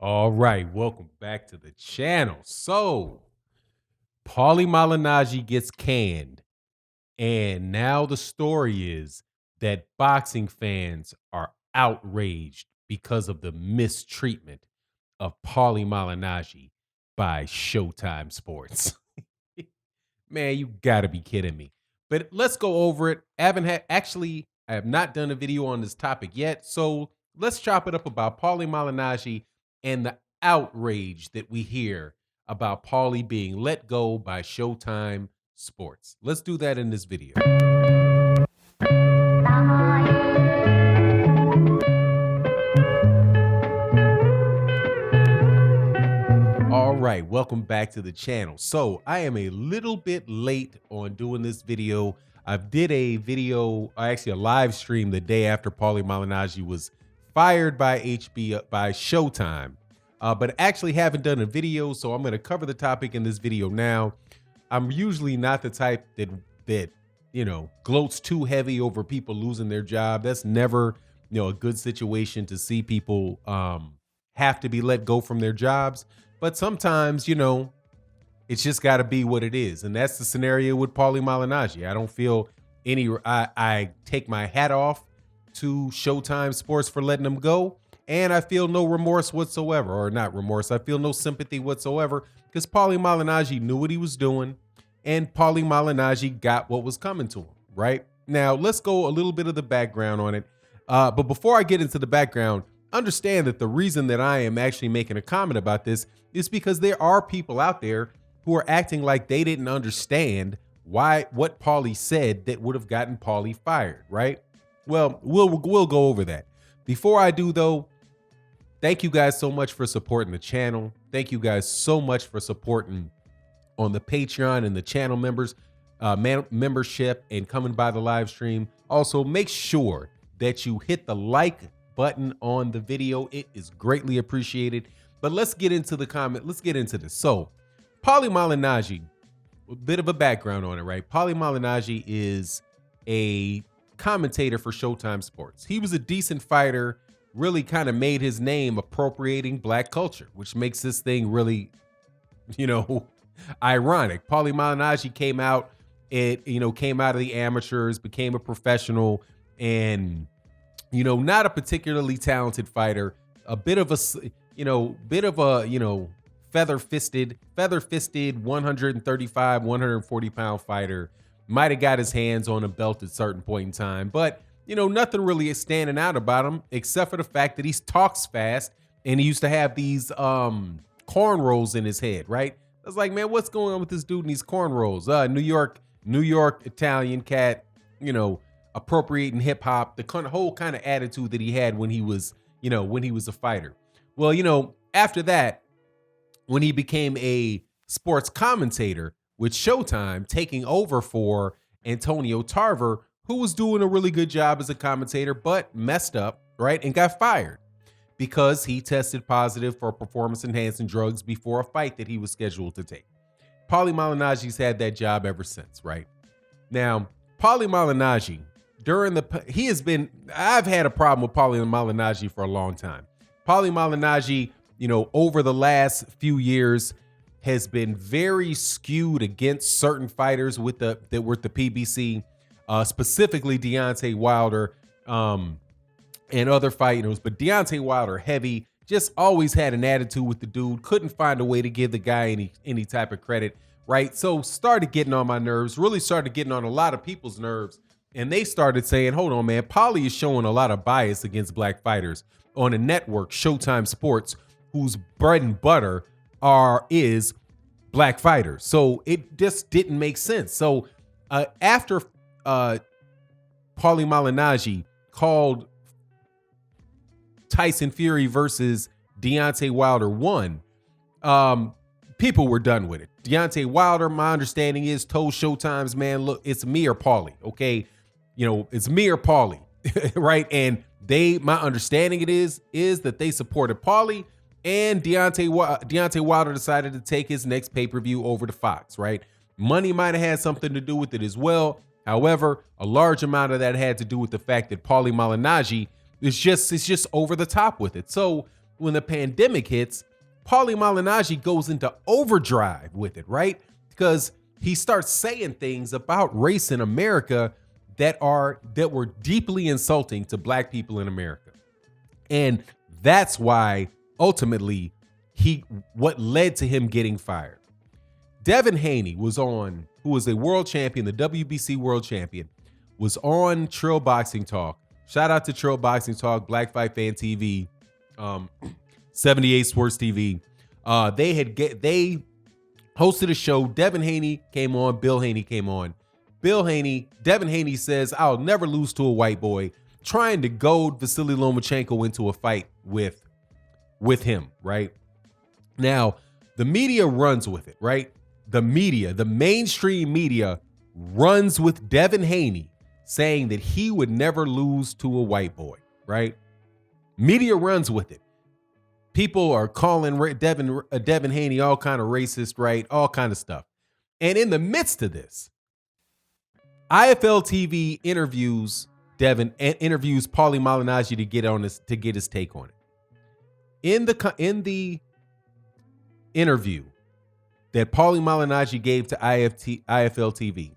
All right, welcome back to the channel. So, Pauli Malignaggi gets canned, and now the story is that boxing fans are outraged because of the mistreatment of Pauli Malignaggi by Showtime Sports. Man, you gotta be kidding me. But let's go over it. I have not done a video on this topic yet. So let's chop it up about Paulie Malignaggi and the outrage that we hear about Paulie being let go by Showtime Sports. Let's do that in this video. All right, welcome back to the channel. So I am a little bit late on doing this video. I did a video, actually a live stream the day after Pauli Malignaggi was fired by Showtime, but actually haven't done a video, so I'm going to cover the topic in this video now. I'm usually not the type that gloats too heavy over people losing their job. That's never a good situation to see people have to be let go from their jobs. But sometimes, it's just got to be what it is. And that's the scenario with Pauli Malignaggi. I don't feel I take my hat off to Showtime Sports for letting them go. And I feel no remorse whatsoever, or not remorse. I feel no sympathy whatsoever because Pauli Malignaggi knew what he was doing and Pauli Malignaggi got what was coming to him, right? Now, let's go a little bit of the background on it. But before I get into the background, understand that the reason that I am actually making a comment about this is because there are people out there who are acting like they didn't understand what Pauli said that would have gotten Pauli fired, right? Well, we'll go over that. Before I do though, thank you guys so much for supporting the channel. Thank you guys so much for supporting on the Patreon and the channel members membership and coming by the live stream. Also, make sure that you hit the like button on the video. It is greatly appreciated. But let's get into the comment. Let's get into this. So, Pauli Malignaggi, a bit of a background on it, right? Pauli Malignaggi is a commentator for Showtime Sports. He was a decent fighter, really kind of made his name appropriating black culture, which makes this thing really, ironic. Pauli Malignaggi came out of the amateurs, became a professional, and not a particularly talented fighter, a bit of a feather-fisted 135, 140 pound fighter. Might have got his hands on a belt at a certain point in time, but nothing really is standing out about him except for the fact that he talks fast and he used to have these cornrows in his head, right? I was like, man, what's going on with this dude and these cornrows? New York Italian cat, appropriating hip hop, the whole kind of attitude that he had when he was a fighter. Well, after that, when he became a sports commentator with Showtime, taking over for Antonio Tarver, who was doing a really good job as a commentator, but messed up, right? And got fired because he tested positive for performance-enhancing drugs before a fight that he was scheduled to take. Pauli Malignaggi's had that job ever since, right? Now, Pauli Malignaggi, I've had a problem with Pauli Malignaggi for a long time. Pauli Malignaggi, over the last few years has been very skewed against certain fighters that were at the PBC, specifically Deontay Wilder, and other fighters, but Deontay Wilder heavy, just always had an attitude with the dude, couldn't find a way to give the guy any type of credit, right? So started getting on my nerves, really started getting on a lot of people's nerves. And they started saying, hold on, man, Pauli is showing a lot of bias against black fighters on a network, Showtime Sports, whose bread and butter is black fighters. So it just didn't make sense. So after Pauli Malignaggi called Tyson Fury versus Deontay Wilder 1, people were done with it. Deontay Wilder, my understanding is, told Showtime's, man, look, it's me or Pauli, okay? It's me or Pauli, right? And my understanding is that they supported Pauli, and Deontay Wilder decided to take his next pay-per-view over to Fox, right? Money might have had something to do with it as well. However, a large amount of that had to do with the fact that Pauli Malignaggi it's just over the top with it. So when the pandemic hits, Pauli Malignaggi goes into overdrive with it, right? Because he starts saying things about race in America that were deeply insulting to black people in America. And that's why ultimately what led to him getting fired. Devin Haney who was a world champion, the WBC world champion, was on Trill Boxing Talk. Shout out to Trill Boxing Talk, Black Fight Fan TV, 78 Sports TV. They hosted a show. Devin Haney came on. Bill Haney came on. Devin Haney says, "I'll never lose to a white boy," trying to goad Vasily Lomachenko into a fight with him, right? Now, the media runs with it, right? The mainstream media runs with Devin Haney saying that he would never lose to a white boy, right? Media runs with it. People are calling Devin Haney all kind of racist, right? All kind of stuff. And in the midst of this, IFL TV interviews Devin and interviews Pauli Malignaggi to get his take on it. In the interview that Pauli Malignaggi gave to IFL TV,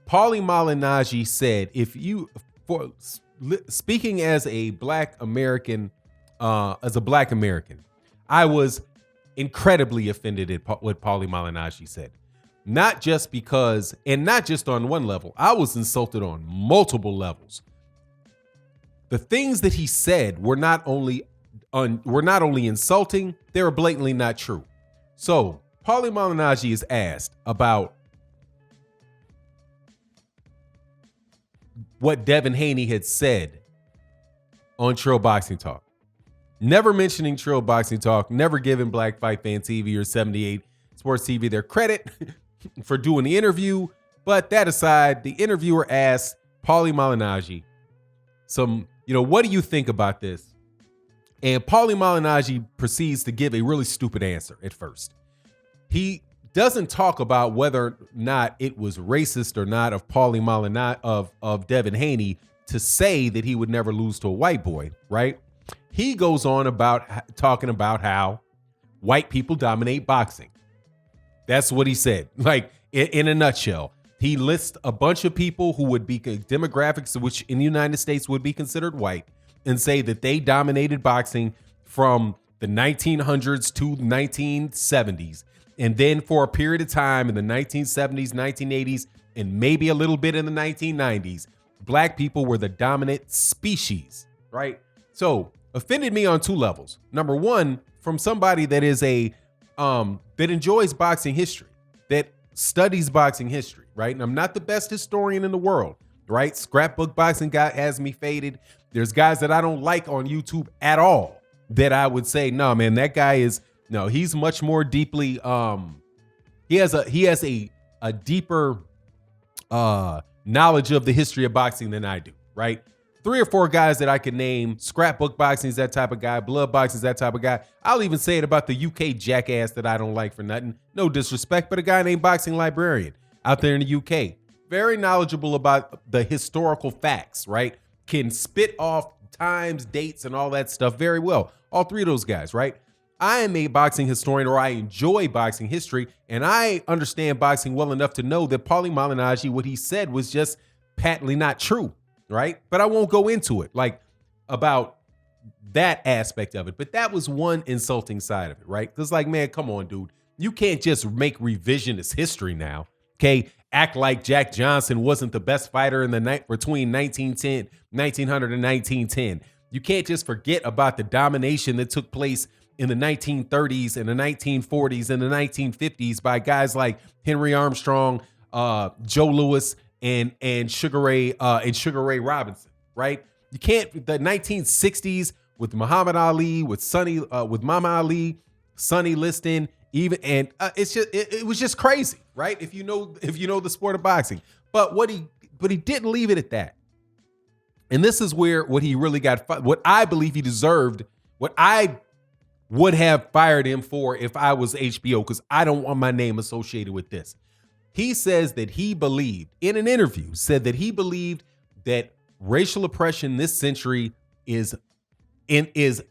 Pauli Malignaggi said, speaking as a black American, I was incredibly offended at what Pauli Malignaggi said. Not just because, and not just on one level, I was insulted on multiple levels. The things that he said were not only insulting, they were blatantly not true. So Pauli Malignaggi is asked about what Devin Haney had said on Trill Boxing Talk. Never mentioning Trill Boxing Talk, never giving Black Fight Fan TV or 78 Sports TV their credit for doing the interview. But that aside, the interviewer asked Pauli Malignaggi what do you think about this? And Pauli Malignaggi proceeds to give a really stupid answer at first. He doesn't talk about whether or not it was racist or not of Pauli Malignaggi, of Devin Haney, to say that he would never lose to a white boy, right? He goes on about talking about how white people dominate boxing. That's what he said. Like, in a nutshell, he lists a bunch of people who would be demographics, which in the United States would be considered white, and say that they dominated boxing from the 1900s to the 1970s. And then for a period of time in the 1970s, 1980s, and maybe a little bit in the 1990s, black people were the dominant species, right? So offended me on two levels. Number one, from somebody that is that enjoys boxing history, that studies boxing history, right? And I'm not the best historian in the world, right? Scrapbook boxing guy has me faded. There's guys that I don't like on YouTube at all that I would say, no, man, that guy is, no, he's much more deeply, he has a deeper knowledge of the history of boxing than I do, right? 3 or 4 guys that I could name. Scrapbook boxing is that type of guy. Blood boxing is that type of guy. I'll even say it about the UK jackass that I don't like for nothing. No disrespect, but a guy named Boxing Librarian out there in the UK. Very knowledgeable about the historical facts, right? Can spit off times, dates, and all that stuff very well. All 3 of those guys, right? I am a boxing historian, or I enjoy boxing history, and I understand boxing well enough to know that Pauli Malignaggi, what he said was just patently not true, right? But I won't go into it, like, about that aspect of it. But that was one insulting side of it, right? Because, like, man, come on, dude. You can't just make revisionist history now, okay? Act like Jack Johnson wasn't the best fighter in the night between 1900 and 1910. You can't just forget about the domination that took place in the 1930s and the 1940s and the 1950s by guys like Henry Armstrong, Joe Louis, and Sugar Ray Robinson, right? You can't, the 1960s with Muhammad Ali, with Mama Ali, Sonny Liston, even, and it was just crazy, right? If you know the sport of boxing. But he didn't leave it at that. And this is where what he really got, what I believe he deserved, what I would have fired him for if I was HBO, because I don't want my name associated with this. He says that he believed, in an interview, said that he believed that racial oppression this century is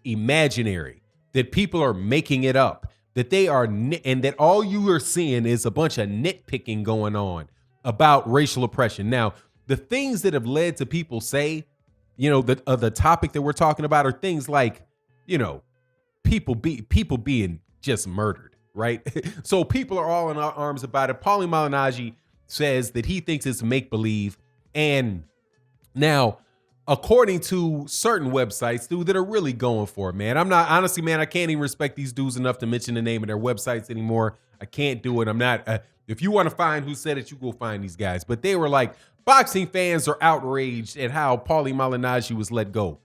imaginary, that people are making it up, that they are, and that all you are seeing is a bunch of nitpicking going on about racial oppression. Now, the things that have led to people say, the topic that we're talking about are things like, people being just murdered, right? So people are all in our arms about it. Pauli Malignaggi says that he thinks it's make-believe. And now, according to certain websites, dude, that are really going for it, man. I'm not, honestly, man, I can't even respect these dudes enough to mention the name of their websites anymore. I can't do it. I'm not, if you want to find who said it, you go find these guys. But they were like, boxing fans are outraged at how Pauli Malignaggi was let go.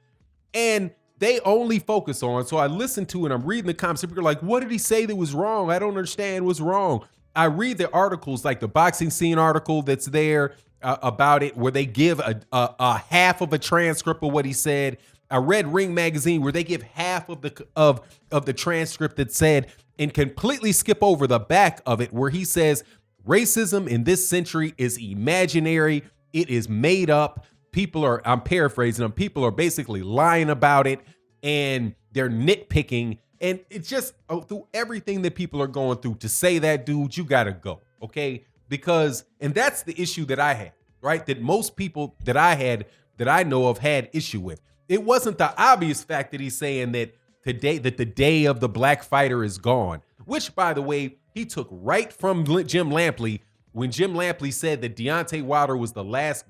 And they only focus on, so I listened to it, I'm reading the comments, people are like, what did he say that was wrong? I don't understand what's wrong. I read the articles, like the Boxing Scene article that's there about it, where they give a half of a transcript of what he said. I read Ring Magazine, where they give half of the transcript that said, and completely skip over the back of it, where he says racism in this century is imaginary, it is made up. People are, I'm paraphrasing them, people are basically lying about it, and they're nitpicking. And it's just through everything that people are going through, to say that, dude, you got to go, okay? Because, and that's the issue that I had, right? That most people that I know of had issue with. It wasn't the obvious fact that he's saying that today, that the day of the black fighter is gone, which, by the way, he took right from Jim Lampley, when Jim Lampley said that Deontay Wilder was the last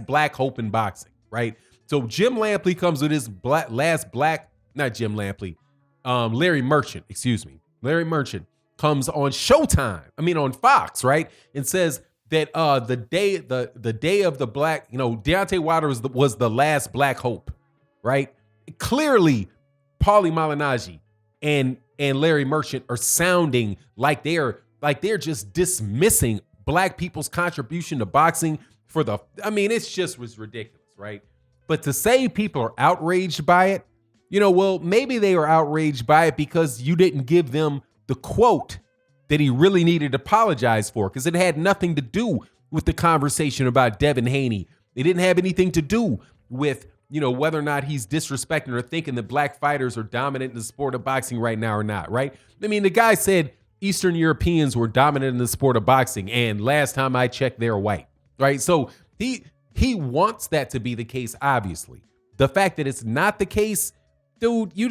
black hope in boxing, right? So Jim Lampley comes with his Larry Merchant, Larry Merchant comes on Showtime, on Fox, right? And says that the day of the black, Deontay Wilder was the last black hope, right? Clearly, Pauli Malignaggi and Larry Merchant are sounding like they're just dismissing black people's contribution to boxing it's just was ridiculous, right? But to say people are outraged by it, well, maybe they were outraged by it because you didn't give them the quote that he really needed to apologize for, because it had nothing to do with the conversation about Devin Haney. It didn't have anything to do with, whether or not he's disrespecting or thinking that black fighters are dominant in the sport of boxing right now or not, right? The guy said Eastern Europeans were dominant in the sport of boxing, and last time I checked, they're white, right? So he wants that to be the case, obviously. The fact that it's not the case, dude, y'all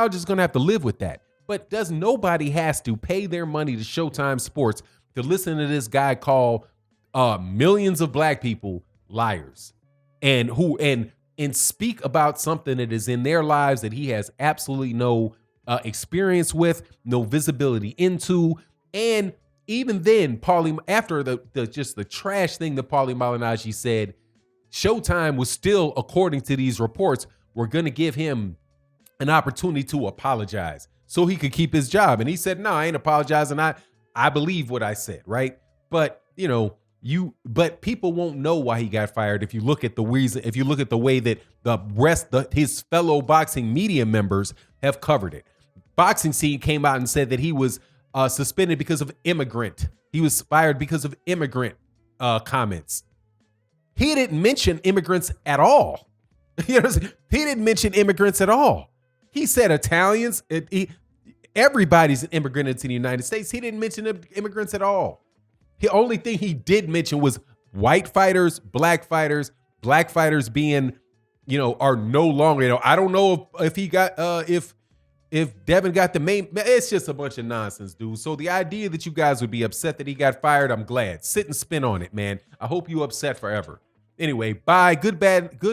just gonna have to live with that. But nobody has to pay their money to Showtime Sports to listen to this guy call millions of black people liars, and speak about something that is in their lives that he has absolutely no experience with, no visibility into. And even then, after the trash thing that Pauli Malignaggi said, Showtime was still, according to these reports, were going to give him an opportunity to apologize so he could keep his job. And he said, no, I ain't apologizing. I believe what I said, right? But, but people won't know why he got fired if you look at the reason, if you look at the way that his fellow boxing media members have covered it. Boxing Scene came out and said that he was suspended because of immigrant. He was fired because of immigrant comments. He didn't mention immigrants at all. He didn't mention immigrants at all. He said Italians. Everybody's an immigrant into the United States. He didn't mention immigrants at all. The only thing he did mention was white fighters, black fighters being, are no longer, I don't know if he got, if Devin got the main, it's just a bunch of nonsense, dude. So the idea that you guys would be upset that he got fired, I'm glad. Sit and spin on it, man. I hope you upset forever. Anyway, bye. Good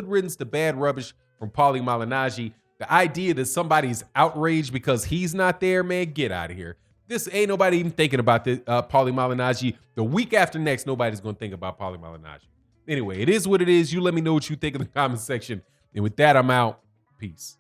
riddance to bad rubbish from Pauli Malignaggi. The idea that somebody's outraged because he's not there, man, get out of here. This ain't nobody even thinking about this, Pauli Malignaggi. The week after next, nobody's going to think about Pauli Malignaggi. Anyway, it is what it is. You let me know what you think in the comment section. And with that, I'm out. Peace.